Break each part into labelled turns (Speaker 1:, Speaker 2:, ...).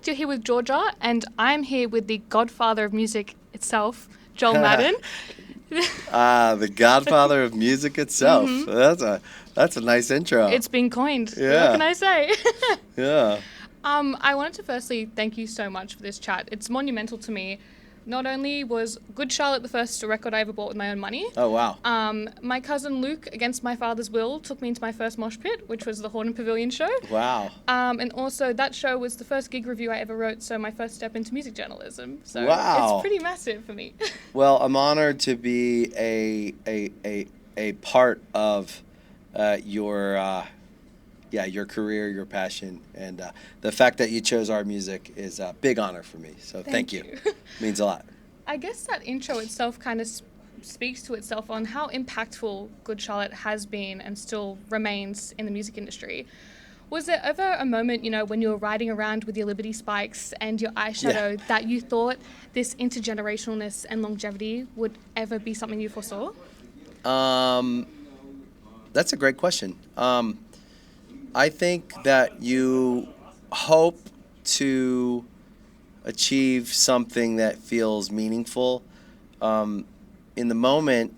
Speaker 1: You're here with Georgia, and I'm here with the godfather of music itself, Joel Madden.
Speaker 2: The godfather of music itself. That's a nice intro.
Speaker 1: It's been coined. What
Speaker 2: Yeah.
Speaker 1: can I say?
Speaker 2: Yeah.
Speaker 1: I wanted to firstly thank you so much for this chat. It's monumental to me. Not only was Good Charlotte the first record I ever bought with my own money.
Speaker 2: Oh wow.
Speaker 1: My cousin Luke, against my father's will, took me into my first mosh pit, which was the Horn Pavilion show.
Speaker 2: Wow.
Speaker 1: And also that show was the first gig review I ever wrote, so my first step into music journalism. So
Speaker 2: Wow.
Speaker 1: it's pretty massive for me.
Speaker 2: Well, I'm honored to be a part of your career, your passion, and the fact that you chose our music is a big honor for me. So thank you. Means a lot.
Speaker 1: I guess that intro itself kind of speaks to itself on how impactful Good Charlotte has been and still remains in the music industry. Was there ever a moment, when you were riding around with your Liberty Spikes and your eyeshadow that you thought this intergenerationalness and longevity would ever be something you foresaw?
Speaker 2: That's a great question. I think that you hope to achieve something that feels meaningful. In the moment,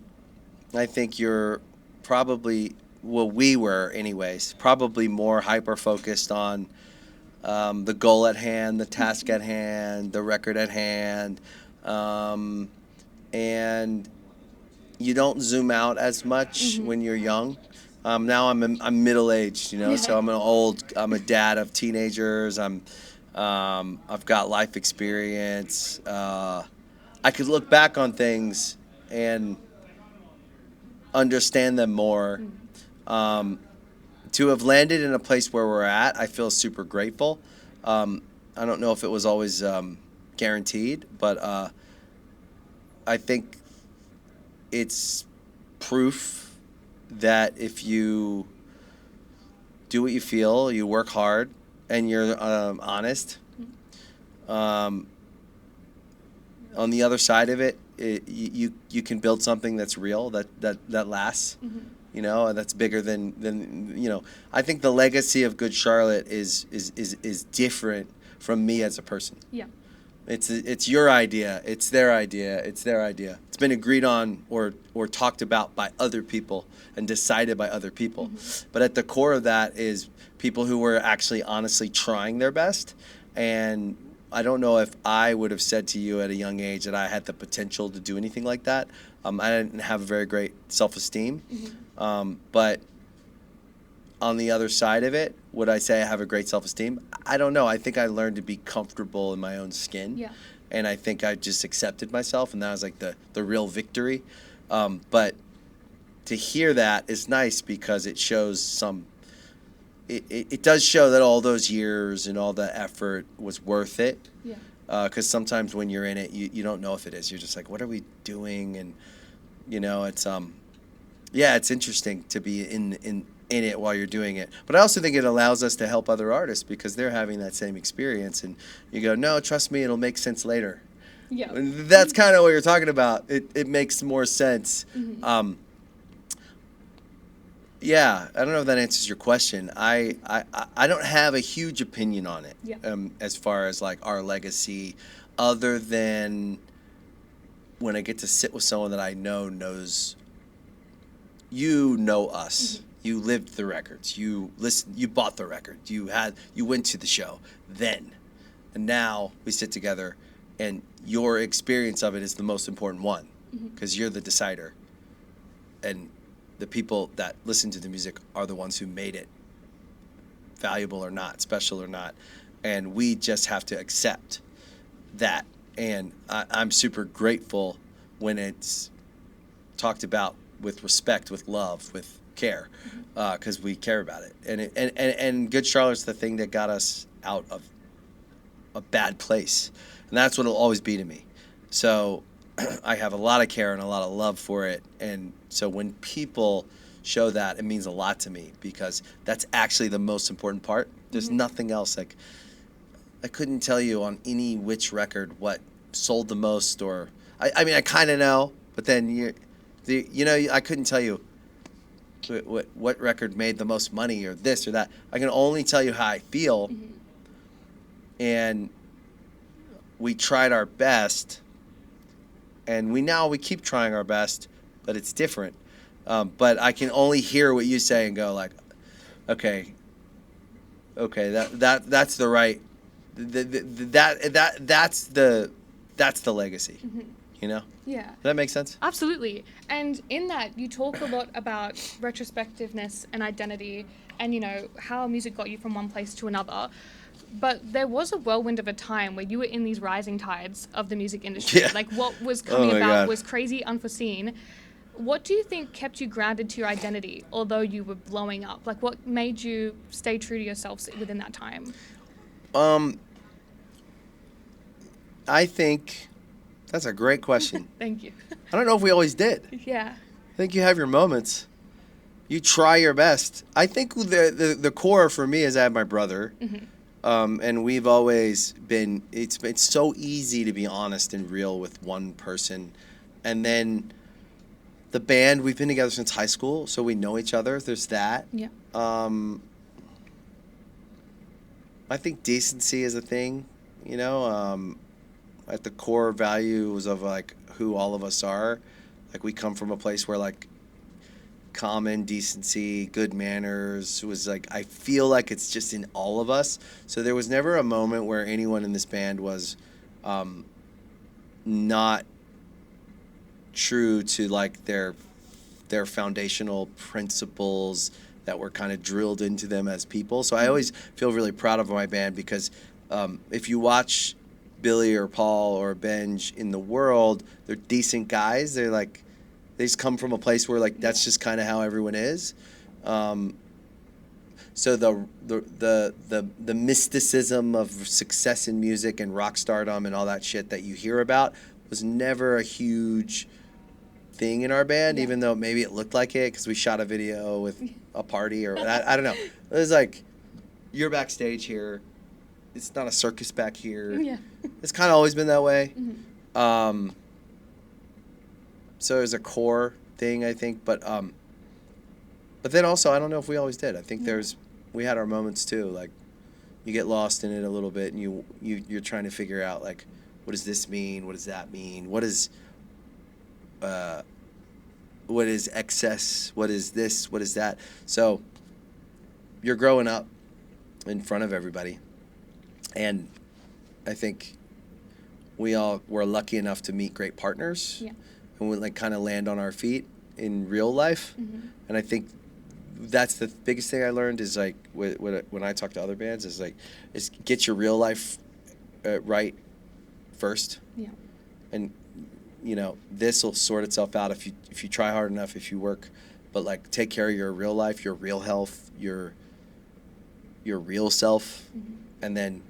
Speaker 2: I think you're probably, well, we were anyways, probably more hyper-focused on the goal at hand, the task at hand, the record at hand, and you don't zoom out as much when you're young. Now I'm middle-aged, so I'm a dad of teenagers. I've got life experience. I could look back on things and understand them more. To have landed in a place where we're at, I feel super grateful. I don't know if it was always guaranteed, but I think it's proof that if you do what you feel, you work hard, and you're honest, on the other side of it, you can build something that's real, that lasts, and that's bigger than. I think the legacy of Good Charlotte is different from me as a person.
Speaker 1: Yeah.
Speaker 2: It's your idea. It's their idea. It's their idea. It's been agreed on or talked about by other people and decided by other people. But at the core of that is people who were actually honestly trying their best. And I don't know if I would have said to you at a young age that I had the potential to do anything like that. I didn't have a very great self-esteem. But on the other side of it, would I say I have a great self-esteem? I don't know. I think I learned to be comfortable in my own skin.
Speaker 1: Yeah.
Speaker 2: And I think I just accepted myself, and that was like the real victory. But to hear that is nice because it shows it does show that all those years and all the effort was worth it.
Speaker 1: Yeah.
Speaker 2: Because sometimes when you're in it, you don't know if it is. You're just like, what are we doing? And, it's interesting to be in it while you're doing it. But I also think it allows us to help other artists because they're having that same experience. And you go, no, trust me, it'll make sense later.
Speaker 1: Yeah.
Speaker 2: And that's kind of what you're talking about. It makes more sense. Yeah, I don't know if that answers your question. I don't have a huge opinion on it.
Speaker 1: Yeah.
Speaker 2: As far as like our legacy, other than when I get to sit with someone that I know knows. You know us. You lived the records. You listened. You bought the record. You went to the show then, and now we sit together, and your experience of it is the most important one because you're the decider, and the people that listen to the music are the ones who made it valuable or not, special or not, and we just have to accept that. And I'm super grateful when it's talked about with respect, with love, with care, because we care about it. And Good Charlotte's the thing that got us out of a bad place, and that's what it'll always be to me. So I have a lot of care and a lot of love for it, and so when people show that, it means a lot to me because that's actually the most important part. There's nothing else. Like I couldn't tell you on any which record what sold the most, or I mean I kind of know, but then I couldn't tell you what record made the most money or this or that. I can only tell you how I feel, and we tried our best, and we keep trying our best, but it's different. But I can only hear what you say and go like, okay, that's the right, that's the legacy.
Speaker 1: Mm-hmm.
Speaker 2: You know?
Speaker 1: Yeah.
Speaker 2: Does that make sense?
Speaker 1: Absolutely. And in that, you talk a lot about retrospectiveness and identity and, you know, how music got you from one place to another. But there was a whirlwind of a time where you were in these rising tides of the music industry.
Speaker 2: Yeah.
Speaker 1: Like, what was
Speaker 2: Oh
Speaker 1: coming
Speaker 2: my
Speaker 1: about
Speaker 2: God.
Speaker 1: was crazy, unforeseen. What do you think kept you grounded to your identity, although you were blowing up? Like, what made you stay true to yourself within that time?
Speaker 2: I think that's a great question.
Speaker 1: Thank you.
Speaker 2: I don't know if we always did.
Speaker 1: Yeah.
Speaker 2: I think you have your moments. You try your best. I think the core for me is I have my brother.
Speaker 1: Mm-hmm.
Speaker 2: And we've always been, it's so easy to be honest and real with one person. And then the band, we've been together since high school, so we know each other. There's that.
Speaker 1: Yeah.
Speaker 2: I think decency is a thing, you know, at the core values of like who all of us are. Like we come from a place where like common decency, good manners was like, I feel like it's just in all of us. So there was never a moment where anyone in this band was not true to like their foundational principles that were kind of drilled into them as people. So I always feel really proud of my band because if you watch Billy or Paul or Benj in the world, they're decent guys. They're like, they just come from a place where like that's just kind of how everyone is. So the mysticism of success in music and rock stardom and all that shit that you hear about was never a huge thing in our band, even though maybe it looked like it because we shot a video with a party or I don't know. It was like, you're backstage here. It's not a circus back here.
Speaker 1: Yeah.
Speaker 2: It's kind of always been that way.
Speaker 1: Mm-hmm.
Speaker 2: So there's a core thing, I think, but then also I don't know if we always did. I think we had our moments too. Like you get lost in it a little bit, and you're trying to figure out like, what does this mean? What does that mean? What is excess? What is this? What is that? So you're growing up in front of everybody, and I think we all were lucky enough to meet great partners.
Speaker 1: Yeah.
Speaker 2: And we like kind of land on our feet in real life.
Speaker 1: Mm-hmm.
Speaker 2: And I think that's the biggest thing I learned is like when I talk to other bands is get your real life right first.
Speaker 1: Yeah.
Speaker 2: And you know, this will sort itself out if you try hard enough, if you work, but like take care of your real life, your real health, your real self.
Speaker 1: Mm-hmm.
Speaker 2: And then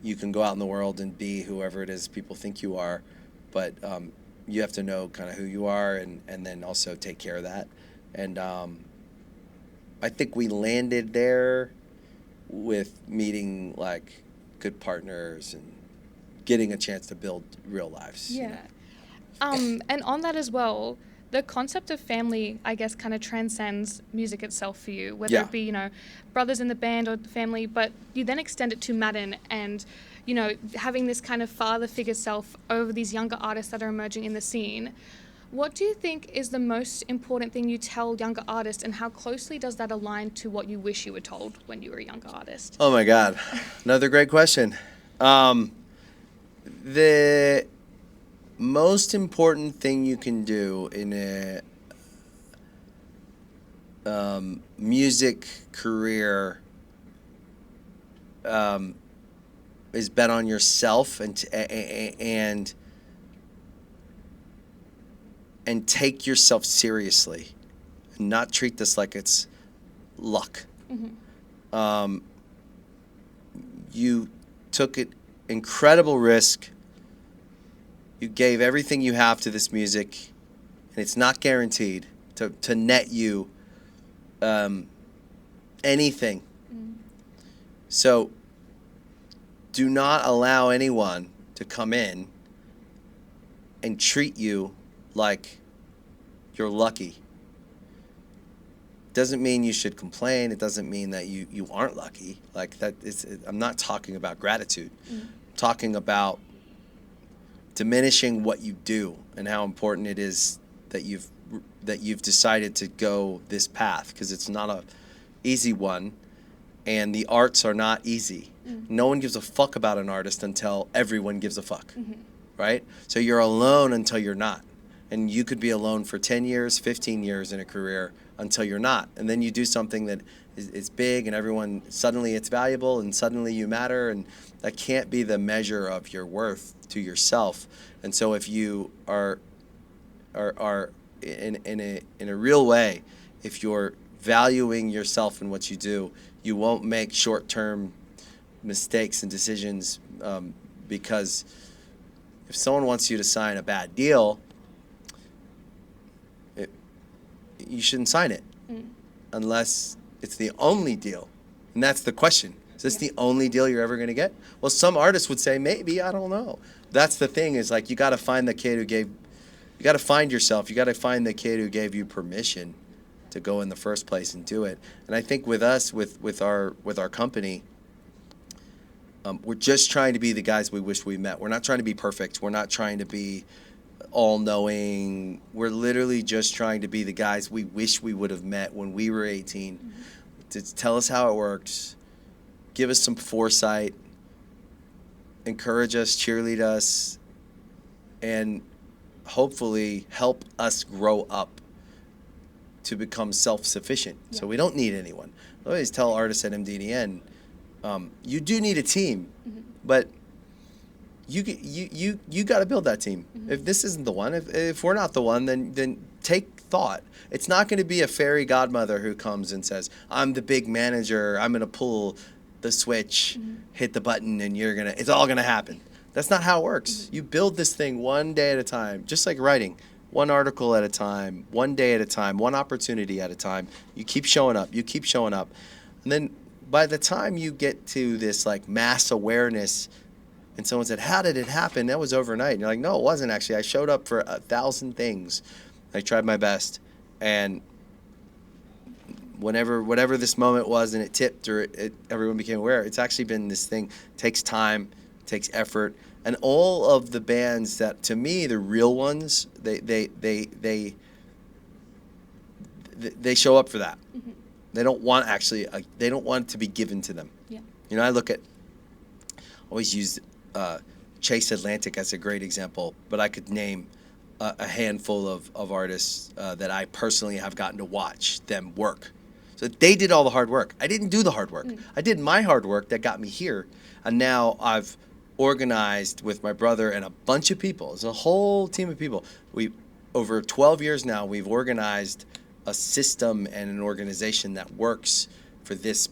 Speaker 2: you can go out in the world and be whoever it is people think you are, but you have to know kind of who you are and then also take care of that. And I think we landed there with meeting like good partners and getting a chance to build real lives.
Speaker 1: Yeah.
Speaker 2: You know?
Speaker 1: And on that as well, the concept of family, I guess, kind of transcends music itself for you, whether it be, you know, brothers in the band or the family, but you then extend it to Madden and, you know, having this kind of father figure self over these younger artists that are emerging in the scene. What do you think is the most important thing you tell younger artists, and how closely does that align to what you wish you were told when you were a younger artist?
Speaker 2: Oh my God. Another great question. The most important thing you can do in a music career is bet on yourself and take yourself seriously and not treat this like it's luck.
Speaker 1: Mm-hmm.
Speaker 2: You took an incredible risk. You gave everything you have to this music, and it's not guaranteed to net you anything.
Speaker 1: Mm-hmm.
Speaker 2: So do not allow anyone to come in and treat you like you're lucky. Doesn't mean you should complain. It doesn't mean that you aren't lucky. Like that is, I'm not talking about gratitude. I'm talking about diminishing what you do and how important it is that you've decided to go this path, because it's not a easy one, and the arts are not easy. No one gives a fuck about an artist until everyone gives a fuck, right? So you're alone until you're not. And you could be alone for 10 years, 15 years in a career until you're not. And then you do something that is big, and everyone, suddenly it's valuable, and suddenly you matter, and that can't be the measure of your worth to yourself. And so if you are in a real way, if you're valuing yourself and what you do, you won't make short-term mistakes and decisions, because if someone wants you to sign a bad deal, you shouldn't sign it unless it's the only deal. And that's the question. Is this the only deal you're ever going to get? Well, some artists would say maybe, I don't know. That's the thing, is like, you got to find the kid who gave, you got to find yourself. You got to find the kid who gave you permission to go in the first place and do it. And I think with us, with our company, we're just trying to be the guys we wish we met. We're not trying to be perfect. We're not trying to be all-knowing. We're literally just trying to be the guys we wish we would have met when we were 18, to tell us how it works, give us some foresight, encourage us, cheerlead us, and hopefully help us grow up to become self-sufficient. So we don't need anyone. I always tell artists at MDDN, you do need a team, but you got to build that team. If this isn't the one, if we're not the one, then take thought. It's not going to be a fairy godmother who comes and says, I'm the big manager, I'm going to pull the switch, hit the button, and it's all going to happen. That's not how it works. You build this thing one day at a time, just like writing. One article at a time, one day at a time, one opportunity at a time. You keep showing up, you keep showing up. And then by the time you get to this like mass awareness, and someone said, how did it happen? That was overnight. And you're like, no, it wasn't actually. I showed up for 1,000 things. I tried my best. And whatever this moment was, and it tipped, or everyone became aware, it's actually been this thing. It takes time, takes effort. And all of the bands that, to me, the real ones, they show up for that. They don't want they don't want it to be given to them.
Speaker 1: Yeah.
Speaker 2: You know, I always use Chase Atlantic as a great example, but I could name a handful of artists that I personally have gotten to watch them work. So they did all the hard work. I didn't do the hard work. I did my hard work that got me here, and now I've organized with my brother and a bunch of people. It's a whole team of people. Over 12 years now, we've organized a system and an organization that works for this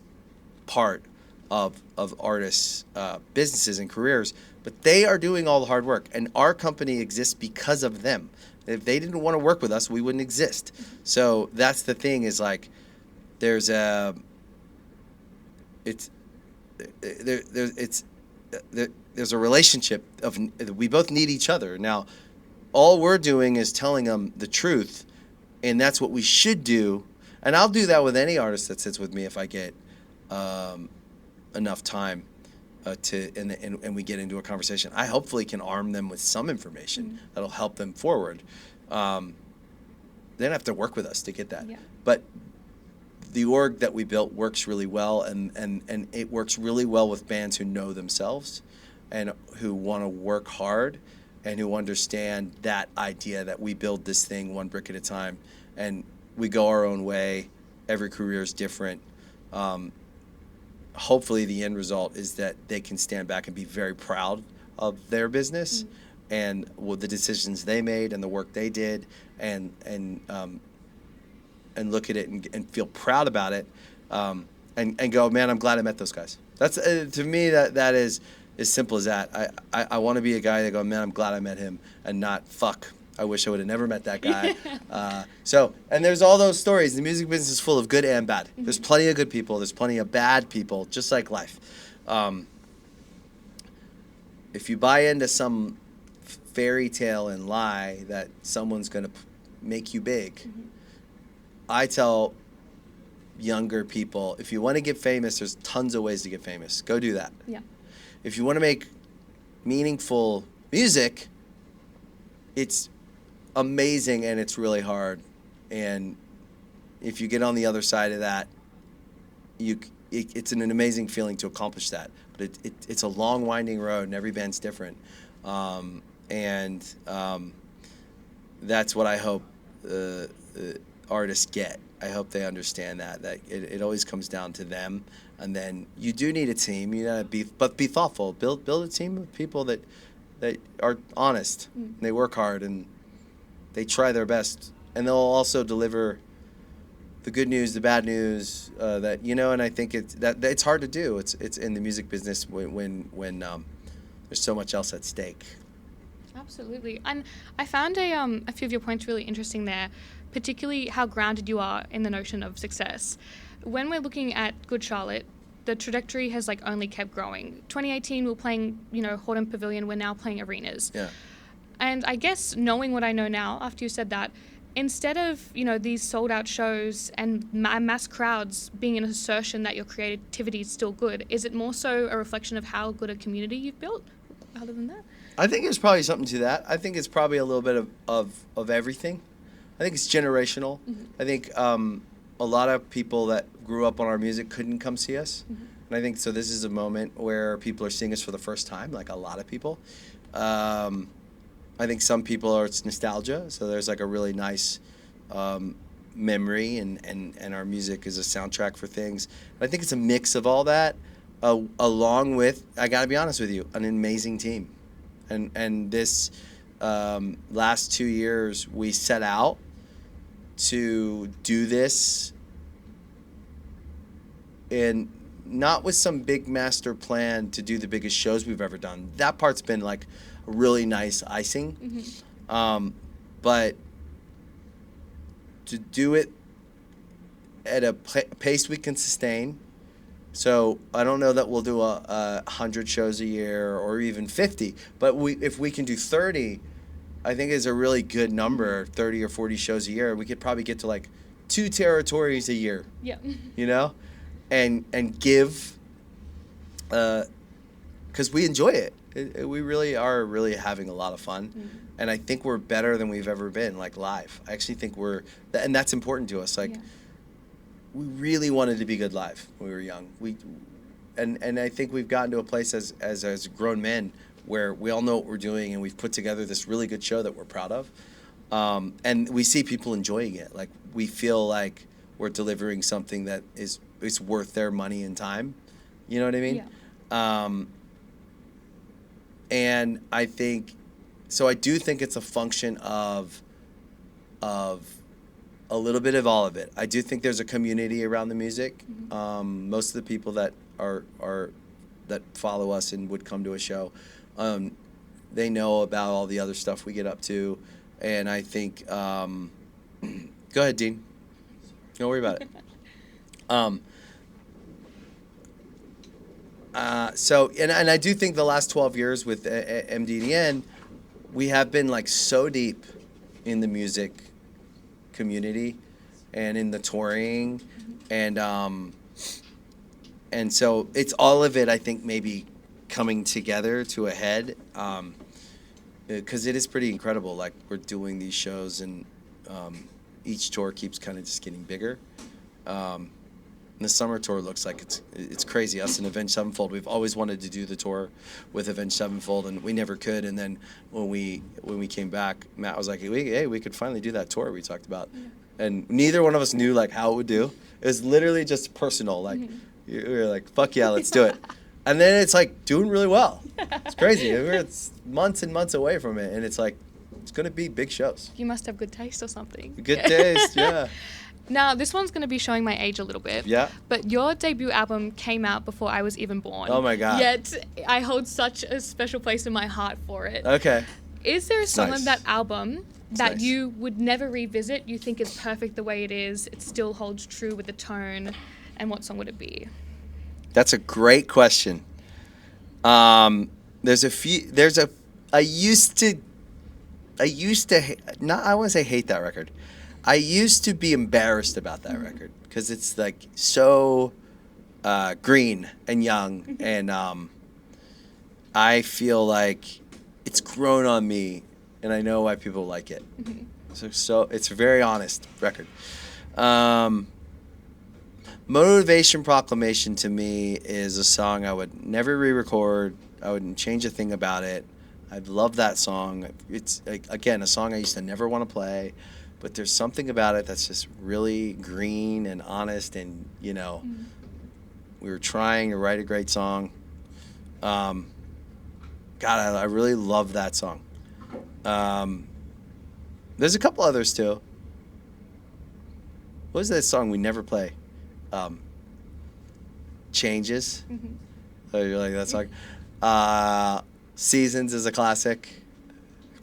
Speaker 2: part of artists' businesses and careers, but they are doing all the hard work, and our company exists because of them. If they didn't want to work with us, we wouldn't exist. So that's the thing, is like, there's a relationship of, we both need each other. Now, all we're doing is telling them the truth, and that's what we should do. And I'll do that with any artist that sits with me if I get enough time and we get into a conversation. I hopefully can arm them with some information that'll help them forward. They don't have to work with us to get that.
Speaker 1: Yeah.
Speaker 2: But the org that we built works really well, and it works really well with bands who know themselves and who want to work hard and who understand that idea that we build this thing one brick at a time, and we go our own way. Every career is different. Hopefully the end result is that they can stand back and be very proud of their business and with the decisions they made and the work they did, and look at it and feel proud about it, and go, man, I'm glad I met those guys. That's to me, that is as simple as that. I want to be a guy that go, man, I'm glad I met him, and not, fuck, I wish I would have never met that guy. And there's all those stories. The music business is full of good and bad. There's plenty of good people. There's plenty of bad people, just like life. If you buy into some fairy tale and lie that someone's going to make you big, I tell younger people, if you want to get famous, there's tons of ways to get famous. Go do that.
Speaker 1: Yeah.
Speaker 2: If you want to make meaningful music, it's amazing and it's really hard. And if you get on the other side of that, it's an amazing feeling to accomplish that. But it's a long, winding road, and every band's different. That's what I hope artists get. I hope they understand that it always comes down to them. And then you do need a team. You gotta be thoughtful. Build a team of people that are honest. And they work hard and they try their best, and they'll also deliver the good news, the bad news. And I think it's hard to do. It's in the music business when there's so much else at stake.
Speaker 1: Absolutely. And I found a few of your points really interesting there, particularly how grounded you are in the notion of success. When we're looking at Good Charlotte, the trajectory has only kept growing. 2018, we were playing, Horton Pavilion. We're now playing arenas.
Speaker 2: Yeah.
Speaker 1: And I guess knowing what I know now, after you said that, instead of, these sold out shows and mass crowds being an assertion that your creativity is still good, is it more so a reflection of how good a community you've built other than that?
Speaker 2: I think there's probably something to that. I think it's probably a little bit of everything. I think it's generational. Mm-hmm. I think a lot of people that grew up on our music couldn't come see us. Mm-hmm. And I think so this is a moment where people are seeing us for the first time, like a lot of people. I think some people it's nostalgia, so there's a really nice memory, and our music is a soundtrack for things. I think it's a mix of all that, along with, I gotta be honest with you, an amazing team. And this last 2 years, we set out to do this, and not with some big master plan to do the biggest shows we've ever done. That part's been a really nice icing. Mm-hmm. But to do it at a pace we can sustain. So I don't know that we'll do 100 shows a year or even 50, but if we can do 30, I think is a really good number, 30 or 40 shows a year. We could probably get to 2 territories a year.
Speaker 1: Yeah.
Speaker 2: And give, because we enjoy it. We really are having a lot of fun. Mm-hmm. And I think we're better than we've ever been, live. I actually think and that's important to us. We really wanted to be good live when we were young. And I think we've gotten to a place as grown men where we all know what we're doing, and we've put together this really good show that we're proud of. And we see people enjoying it. We feel like we're delivering something that is worth their money and time. You know what I mean? Yeah. And I do think it's a function of a little bit of all of it. I do think there's a community around the music. Mm-hmm. Most of the people that that follow us and would come to a show, they know about all the other stuff we get up to, and I think. Go ahead, Dean. Don't worry about it. And I do think the last 12 years with MDDN, we have been so deep in the music community and in the touring, and so it's all of it, I think, maybe coming together to a head, because it is pretty incredible. We're doing these shows, and each tour keeps kind of just getting bigger. And the summer tour looks like it's crazy. Us and Avenged Sevenfold, we've always wanted to do the tour with Avenged Sevenfold, and we never could. And then when we came back, Matt was like, "Hey, we could finally do that tour we talked about." Yeah. And neither one of us knew how it would do. It was literally just personal. We were like, "Fuck yeah, let's do it." And then it's doing really well. It's crazy. It's months and months away from it, and it's gonna be big shows.
Speaker 1: You must have good taste or something.
Speaker 2: Good taste, yeah.
Speaker 1: Now, this one's going to be showing my age a little bit.
Speaker 2: Yeah.
Speaker 1: But your debut album came out before I was even born.
Speaker 2: Oh, my God.
Speaker 1: Yet, I hold such a special place in my heart for it.
Speaker 2: Okay.
Speaker 1: Is there a song
Speaker 2: nice.
Speaker 1: on that album that
Speaker 2: nice.
Speaker 1: you would never revisit? You think is perfect the way it is? It still holds true with the tone? And what song would it be?
Speaker 2: That's a great question. There's a few... I used to... I want to say hate that record. I used to be embarrassed about that record because it's like so green and young, and I feel like it's grown on me, and I know why people like it. So it's a very honest record. Motivation Proclamation to me is a song I would never re-record. I wouldn't change a thing about it. I love that song. It's, again, a song I used to never want to play, but there's something about it that's just really green and honest, and, you know, we were trying to write a great song. God, I really love that song. There's a couple others, too. What was that song we never play? Changes. Oh, you're like that song. Seasons is a classic.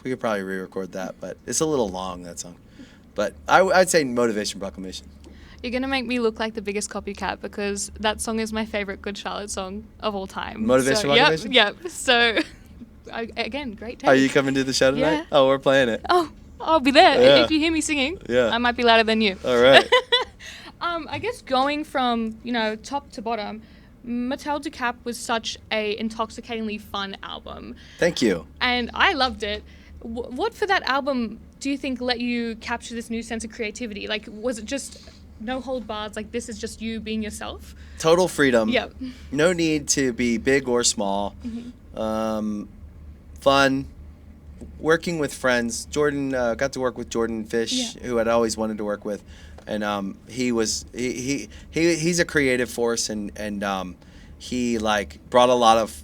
Speaker 2: We could probably re-record that, but it's a little long, that song. But I'd say Motivation Proclamation.
Speaker 1: You're going to make me look like the biggest copycat because that song is my favorite Good Charlotte song of all time.
Speaker 2: Motivation Proclamation?
Speaker 1: Yep. So, again, great take.
Speaker 2: Are you coming to the show tonight?
Speaker 1: Yeah.
Speaker 2: Oh, we're playing it.
Speaker 1: Oh, I'll be there.
Speaker 2: Yeah.
Speaker 1: If you hear me singing,
Speaker 2: Yeah.
Speaker 1: I might be louder than you.
Speaker 2: All right.
Speaker 1: I guess going from, top to bottom, Mattel du Cap was such a intoxicatingly fun album.
Speaker 2: Thank you.
Speaker 1: And I loved it. What for that album do you think let you capture this new sense of creativity? Like, was it just no hold bars, like this is just you being yourself?
Speaker 2: Total freedom.
Speaker 1: Yep.
Speaker 2: No need to be big or small. Fun. Working with friends. Jordan, got to work with Jordan Fish, who I'd always wanted to work with. And he's a creative force, and he like brought a lot of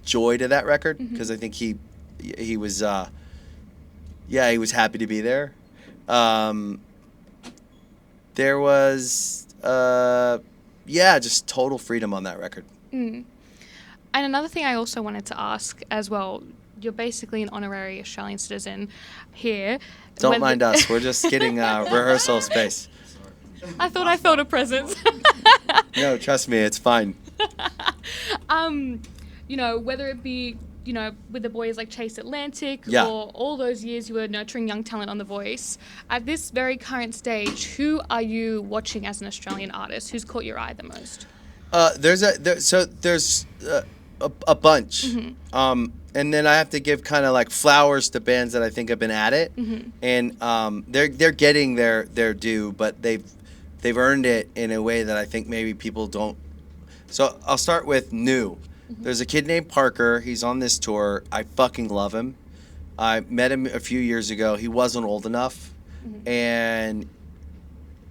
Speaker 2: joy to that record because I think he was he was happy to be there. There was just total freedom on that record.
Speaker 1: And another thing I also wanted to ask as well, you're basically an honorary Australian citizen here.
Speaker 2: Don't mind us. We're just getting rehearsal space.
Speaker 1: I thought I felt a presence.
Speaker 2: No, trust me, it's fine.
Speaker 1: Whether it be, with the boys like Chase Atlantic or all those years you were nurturing young talent on The Voice, at this very current stage, who are you watching as an Australian artist? Who's caught your eye the most?
Speaker 2: There's a bunch. And then I have to give kind of like flowers to bands that I think have been at it, and they're getting their due, but they've earned it in a way that I think maybe people don't. So I'll start with new. There's a kid named Parker. He's on this tour. I fucking love him. I met him a few years ago. He wasn't old enough, and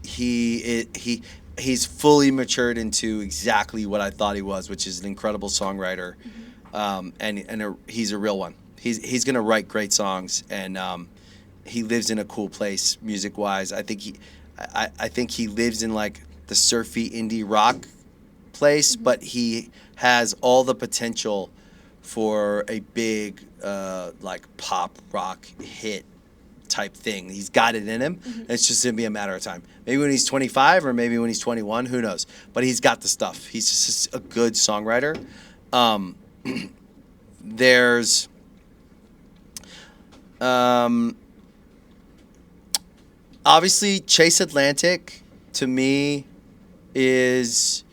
Speaker 2: he's fully matured into exactly what I thought he was, which is an incredible songwriter. And he's a real one. He's gonna write great songs, and he lives in a cool place music wise. I think he lives in like the surfy indie rock place, but he has all the potential for a big like pop rock hit type thing. He's got it in him. And it's just gonna be a matter of time. Maybe when he's 25 or maybe when he's 21, who knows? But he's got the stuff. He's just a good songwriter. There's obviously Chase Atlantic to me is,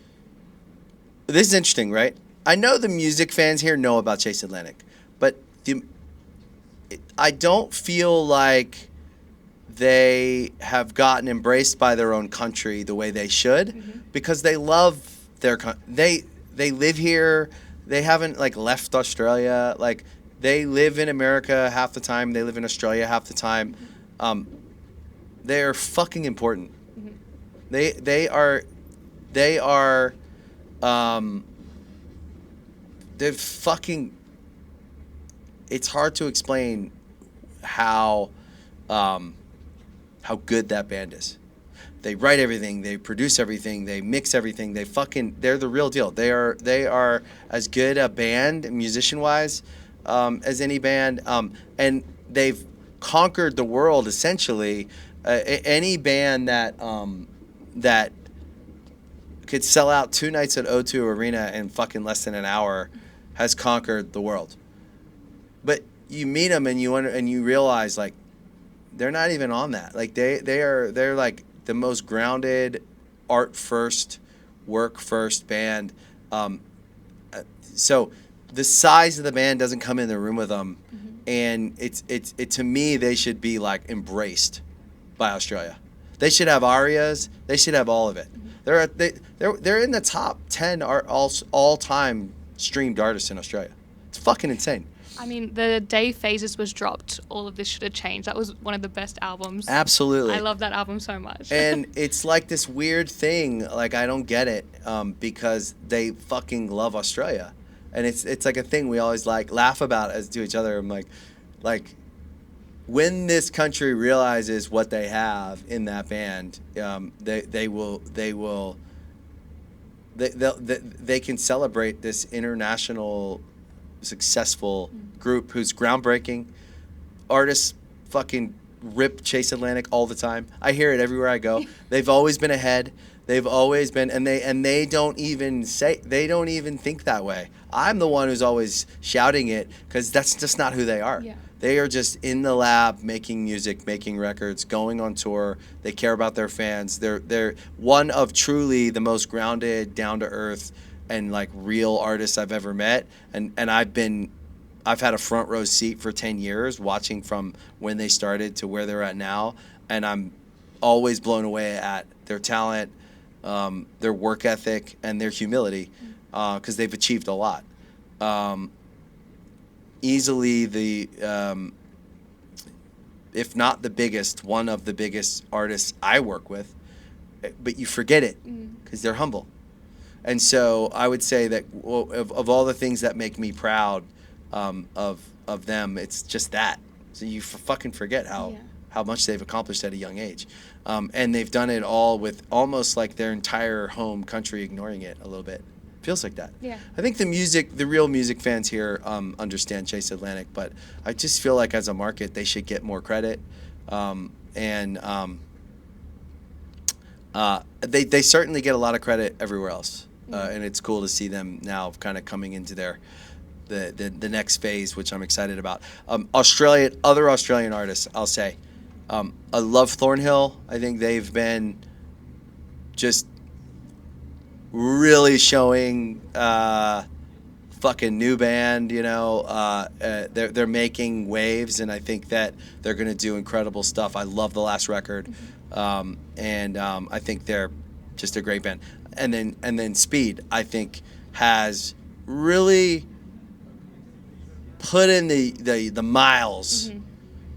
Speaker 2: this is interesting, right? I know the music fans here know about Chase Atlantic, but I don't feel like they have gotten embraced by their own country the way they should, because they love their they live here. They haven't like left Australia. Like they live in America half the time. They live in Australia half the time. They are fucking important. They're fucking. It's hard to explain how good that band is. They write everything, they produce everything, they mix everything. They're the real deal. They are as good a band, musician-wise, as any band. And they've conquered the world essentially. Any band that could sell out 2 nights at O2 Arena in fucking less than an hour has conquered the world. But you meet them and you realize like they're not even on that. Like they're like the most grounded, art first, work first band. Um, so the size of the band doesn't come in the room with them, and it to me they should be like embraced by Australia. They should have arias. They should have all of it. They're in the top 10 all time streamed artists in Australia. It's fucking insane.
Speaker 1: I mean, the day Phases was dropped, all of this should have changed. That was one of the best albums.
Speaker 2: Absolutely.
Speaker 1: I love that album so much.
Speaker 2: And it's like this weird thing, like I don't get it, because they fucking love Australia, and it's like a thing we always like laugh about as to each other. I'm like when this country realizes what they have in that band, they can celebrate this international successful group who's groundbreaking. Artists fucking rip Chase Atlantic all the time. I hear it everywhere I go. They've always been ahead. They've always been, and they don't even think that way. I'm the one who's always shouting it because that's just not who they are.
Speaker 1: Yeah.
Speaker 2: They are just in the lab making music, making records, going on tour. They care about their fans. They're one of truly the most grounded, down to earth, and like real artists I've ever met. And I've had a front row seat for 10 years watching from when they started to where they're at now, and I'm always blown away at their talent, their work ethic, and their humility, because they've achieved a lot. Easily if not the biggest, one of the biggest artists I work with, but you forget it because they're humble. And so I would say that of all the things that make me proud of them, it's just that. So you fucking forget how much they've accomplished at a young age. And they've done it all with almost like their entire home country ignoring it a little bit. Feels like that.
Speaker 1: Yeah.
Speaker 2: I think the real music fans here understand Chase Atlantic, but I just feel like as a market they should get more credit. They certainly get a lot of credit everywhere else. And it's cool to see them now kind of coming into the next phase, which I'm excited about. Other Australian artists, I'll say. I love Thornhill. I think they've been just really showing fucking new band, you know. They're making waves, and I think that they're going to do incredible stuff. I love the last record, and I think they're just a great band. And then Speed, I think, has really put in the miles.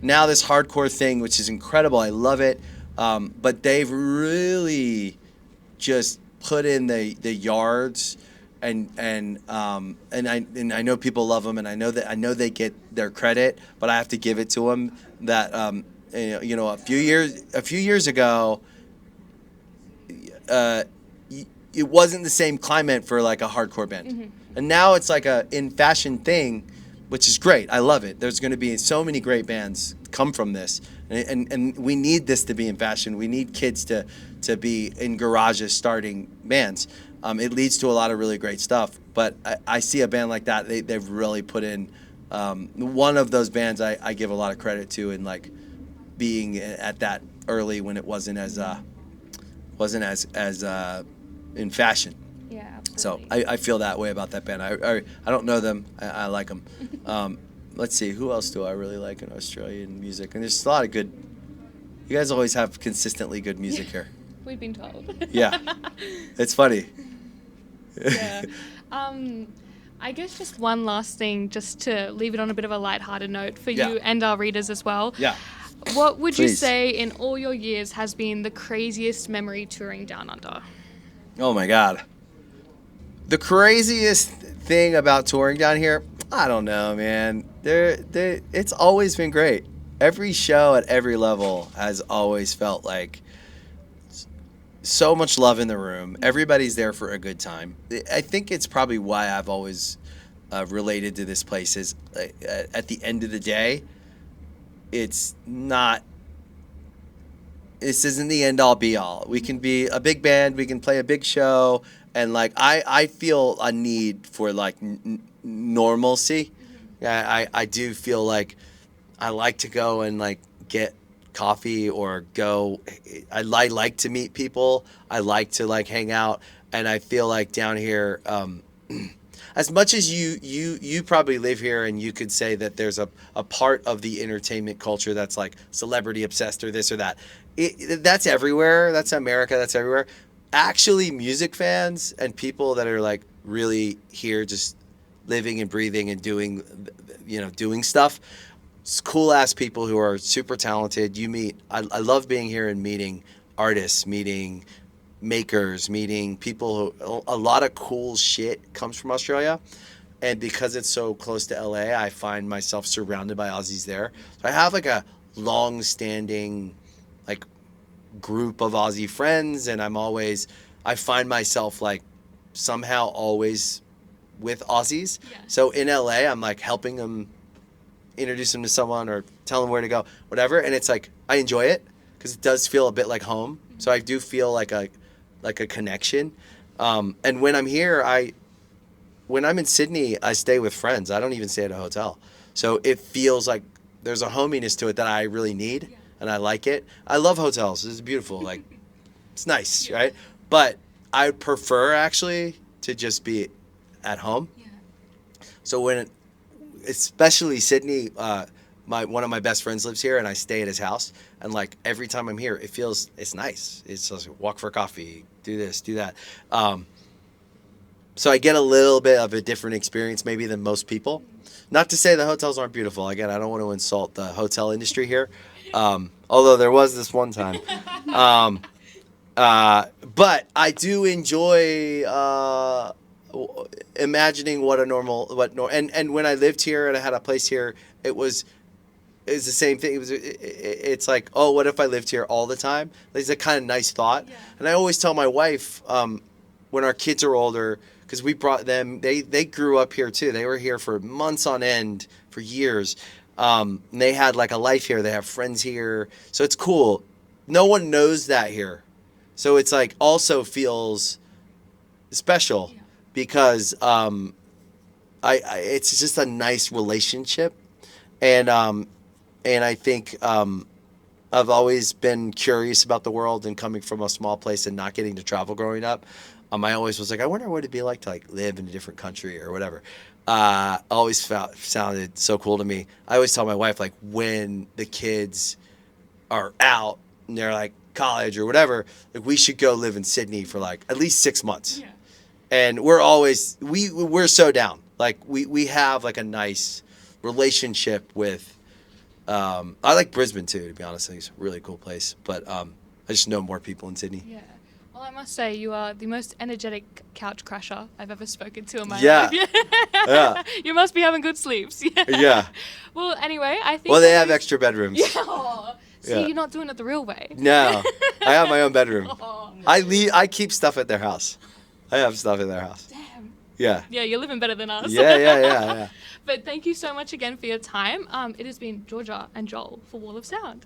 Speaker 2: Now this hardcore thing, which is incredible, I love it. But they've really just put in the yards, and I know people love them, and I know they get their credit, but I have to give it to them that a few years ago, it wasn't the same climate for like a hardcore band, and now it's like a in fashion thing, which is great. I love it. There's going to be so many great bands come from this, and we need this to be in fashion. We need kids to be in garages starting bands. It leads to a lot of really great stuff. But I see a band like that. They've really put in one of those bands I give a lot of credit to, in like being at that early when it wasn't as in fashion.
Speaker 1: Yeah, absolutely.
Speaker 2: So I feel that way about that band. I don't know them. I like them. Let's see, who else do I really like in Australian music? And there's a lot of good. You guys always have consistently good music here.
Speaker 1: We've been told.
Speaker 2: Yeah, it's funny.
Speaker 1: Yeah. I guess just one last thing, just to leave it on a bit of a lighthearted note for you and our readers as well.
Speaker 2: Yeah.
Speaker 1: What would you
Speaker 2: Please.
Speaker 1: say in all your years has been the craziest memory touring Down Under?
Speaker 2: Oh my God. The craziest thing about touring down here, I don't know, man. It's always been great. Every show at every level has always felt like so much love in the room. Everybody's there for a good time. I think it's probably why I've always related to this place is at the end of the day, this isn't the end all be all. We can be a big band, we can play a big show, and like I feel a need for like normalcy. I do feel like I like to go and like get coffee or go. I like to meet people. I like to like hang out, and I feel like down here, as much as you probably live here and you could say that there's a part of the entertainment culture that's like celebrity obsessed or this or that. That's everywhere. That's America. That's everywhere. Actually, music fans and people that are like really here just living and breathing and doing, doing stuff. It's cool ass people who are super talented. You meet, I love being here and meeting artists, meeting makers, meeting people who, a lot of cool shit comes from Australia. And because it's so close to LA, I find myself surrounded by Aussies there. So I have like a long standing, like, group of Aussie friends. And I find myself like somehow always with Aussies.
Speaker 1: Yeah.
Speaker 2: So in LA, I'm like helping them introduce them to someone or tell them where to go, whatever. And it's like, I enjoy it because it does feel a bit like home. Mm-hmm. So I do feel like a connection. And when I'm here, when I'm in Sydney, I stay with friends. I don't even stay at a hotel. So it feels like there's a hominess to it that I really need. Yeah. And I like it. I love hotels. It's beautiful. Like, it's nice, yeah. Right? But I prefer actually to just be at home. Yeah. So especially Sydney, one of my best friends lives here, and I stay at his house. And like every time I'm here, it's nice. It's just walk for coffee, do this, do that. So I get a little bit of a different experience maybe than most people. Not to say the hotels aren't beautiful. Again, I don't want to insult the hotel industry here. Although there was this one time. But I do enjoy imagining and when I lived here and I had a place here, it was the same thing. It's like, oh, what if I lived here all the time? It's a kind of nice thought. Yeah. And I always tell my wife, when our kids are older, because we brought them, they grew up here too. They were here for months on end, for years. And they had like a life here. They have friends here. So it's cool. No one knows that here. So it's like also feels special. Yeah. Because it's just a nice relationship. And I think I've always been curious about the world, and coming from a small place and not getting to travel growing up. I always was like, I wonder what it'd be like to like live in a different country or whatever. Always sounded so cool to me. I always tell my wife, like, when the kids are out and they're like college or whatever, like we should go live in Sydney for like at least 6 months. Yeah. And we're so down. Like we have like a nice relationship with. I like Brisbane too, to be honest. I think it's a really cool place. But I just know more people in Sydney.
Speaker 1: Yeah. Well, I must say, you are the most energetic couch crasher I've ever spoken to in my
Speaker 2: life.
Speaker 1: Yeah. You must be having good sleeps.
Speaker 2: Yeah.
Speaker 1: Well, anyway, I think...
Speaker 2: Well, they have extra bedrooms.
Speaker 1: Yeah. Oh, see, you're not doing it the real way.
Speaker 2: No. I have my own bedroom. Oh. I keep stuff at their house. I have stuff at their house.
Speaker 1: Damn.
Speaker 2: Yeah.
Speaker 1: Yeah, you're living better than us.
Speaker 2: Yeah.
Speaker 1: But thank you so much again for your time. It has been Georgia and Joel for Wall of Sound.